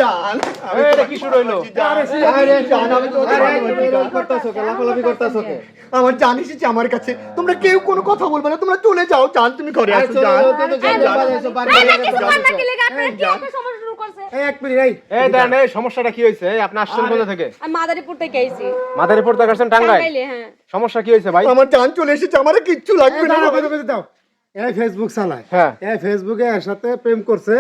জান এটা কি শুরু হইলো? আরে জান আমি তো লাফালাফি করতাছো কে? আমার জান এসেছে আমার কাছে, তোমরা কেউ কোনো কথা বলবে না, তোমরা চলে যাও। জান তুমি ঘরে আসো জান। এক মিনিট এই দেন এই সমস্যাটা কি হইছে? আপনি আসছেন কোথা থেকে? আমি মাদারীপুর থেকে আইছি। মাদারীপুর থেকে আসছেন টাঙ্গাইল? টাঙ্গাইলে, হ্যাঁ। সমস্যা কি হইছে ভাই? আমার জান চলে এসেছে, আমার কিচ্ছু লাগবে না। দাও এই ফেসবুক চালায়, হ্যাঁ। এই ফেসবুকে এর সাথে প্রেম করছে,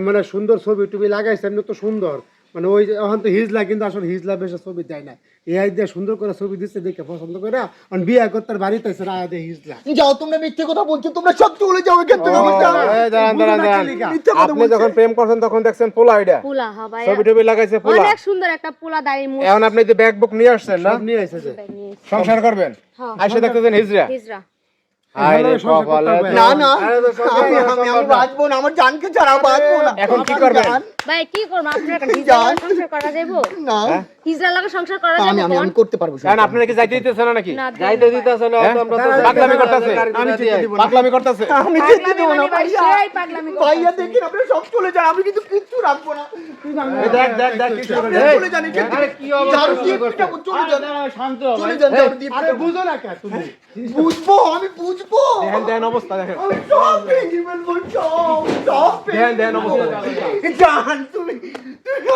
মানে সুন্দর ছবি টুবি লাগাইছে, এমনি তো সুন্দর, মানে ওই এখন তো হিজলা, কিন্তু আসলে হিজলা বেশি ছবি দেয় না, এই দিয়ে সুন্দর করে ছবি দিচ্ছে, দেখে পছন্দ করে এখন বিয়ে করতে তার বাড়িতে এসে না দিয়ে হিজলা। যাও, তোমরা মিথ্যে কথা বলছো, তোমরা সব চলে যাও এখান থেকে। আমার জান এই দাঁড়ান। মিথ্যে কথা আপনি বলছো। যখন প্রেম করছেন তখন দেখছেন পোলা আইডা পোলা, হ্যাঁ ভাই। ছবি টবি লাগাইছে পোলা। অনেক সুন্দর একটা পোলা, দাড়ি মুছ এখন আপনি যে ব্যাগ বুক নিয়ে আসছেন না, সব নিয়ে এসেছে সংসার করবেন, হ্যাঁ। আইসা দেখতেছেন হিজরা। হিজরা। আরে কপালে না না আমি বাঁচবো না, আমার জানকে ছাড়া বাঁচবো না। এখন কি করবেন? ভাই কি করব? আপনার একটা হিজরা লাগে সংসার করা যাইবো? না হিজরা লাগে সংসার করা আমি যাবে? আমি আমি করতে পারবো। কারণ আপনারা কি যাইতে দিতেছে না নাকি? না, যাইতে দিতেছে না তো আমরা তো পাগলামি করতেছে। আমি যেতে দিব না। পাগলামি করতেছে। আমি যেতে দেবো না ভাই, ভাইয়া। সেই পাগলামি করতেছে। ভাইয়া দেখেন আপনারা সব চলে যান, আমি কিন্তু কিচ্ছু রাখবো না। এই দেখ কি শুরু আপনারা হইছে? চলে যান এখান থেকে। আরে কি অবস্থা? ঝাড়ু দিয়ে পিটাবো, চলে যান। শান্ত চলে যান, ঝাড়ু দিয়ে আরে পিটাবো। বুঝো না কে তুমি? বুঝবো, আমি বুঝবো। দেন অবস্থা দেখেন। আমি সব ভেঙে ফেলবো, সব ভেঙে দেন অবস্থা দেখেন। জান তুমি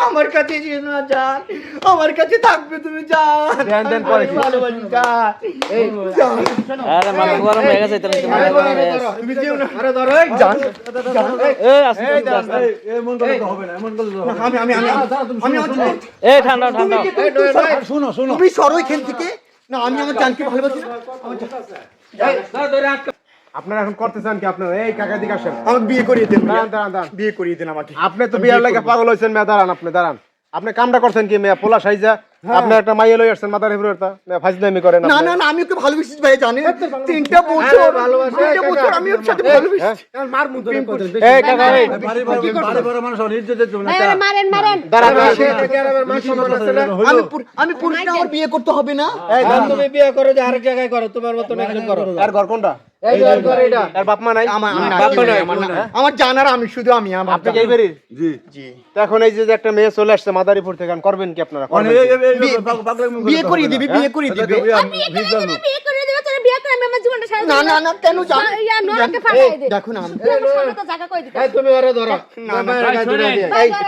আমার কাছে এসো না জান, আমার কাছে থাকবে তুমি জান। দেন পরে কি? আমি ভালোবাসি জান। এই জান আরে মাথা গরম হয়ে গেছে তুমি মাথা গরম হয়ে গেছে তুমি যেও না। আরে ধরো এই জান জান। এই আসতে এই দাঁড়ান। এমন করলে তো হবে না, এমন করলে তো হবে না। আমি আমি আমি আমি আমার এই ঠান্ডা ঠান্ডা শুনো শুনো, তুমি সরো এখান থেকে। না আমি আমার জানকে ভালোবাসি না। আপনারা এখন করতে চান কি? আপনারা এই কাকা দিকে আসেন। আমাকে বিয়ে করিয়ে দেন ভাইয়া। দাঁড়ান। বিয়ে করিয়ে দেন আমাকে। আপনি তো বিয়ার লাগে পাগল হইছেন মেয়া। দাঁড়ান আপনি কামটা করছেন কি মেয়া? পোলা সাইজা আপনি একটা মাইয়া লই আসছেন মাথার উপরে, ফাজলামি করেন না আপনি। না না আমি ওকে ভালোবেসেছি ভাই, জানেন 3টা বছর আমি ওর সাথে ভালোবেসেছি। মার মুখ ধরে কথা বেশি। এই কাকা এই বাড়ি বড় মানুষ আর ইজ্জত দিতে না। ভাই, আরে মারেন। দাঁড়ান। গ্রামের মান সম্মান আছে না? আমি পুরুষটা আমার বিয়ে করতে হবে না। এই দাম তুমি বিয়ে করো যে আরেক জায়গায় করো, তোমার মত না একজন করো। আর ঘর কোনটা? এই ঘর এটা আর বাপ মা নাই? আমার আমি না, বাপ মা নাই? আমার জানার আমি শুধু আমি আমার আপনি কি এই বাড়ির? জি জি তো এখন এই যে একটা মেয়ে চলে আসছে মাদারীপুর থেকে, এখন করবেন কি আপনারা? করবেন কি? বিয়ে করিয়ে দিবি, বিয়ে করিয়ে দিবি। বিয়ে করে দেবে, তোরা বিয়ে করে আমি আমার জীবনটা সারা না না না কেন জান? ইয়া নোরাকে ফাটাই দে। দেখুন আমি তুই আমার সামনে তো জায়গা কই দিতে? এই তুমি আরে ধরো।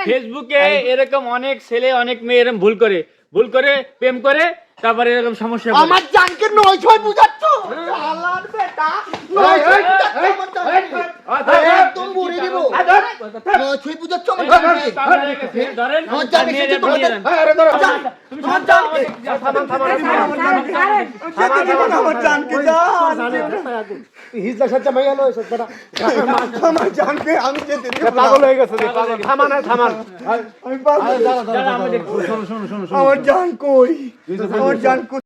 ফেসবুকে এরকম অনেক ছেলে অনেক মেয়ে এরকম ভুল করে প্রেম করে তারপরে এরকম সমস্যা করে। আমার জানকে 9-6 বুঝাচ্ছ শালার বেটা 9-6 বুঝাচ্ছ আমার জানকে একদম বলে দেব 9-6 বুঝাচ্ছ আমার জানকে ধরেন আমার জানকে মেয়েদের তোমাদের নিয়ে যান। আরে ধরো তুমি আমার শান্ত হও, জানকে আমার জানকে জান হিজলা সাচ্চা মাইয়া লয় সত্যটা। আমার জানকে আমি যেতে দেব না। পাগল হয়ে গেছে পাগল। থামান আমি পাগল। দাঁড়া, আমি দেখবো। শোনো আমার জান কই আমার জান কই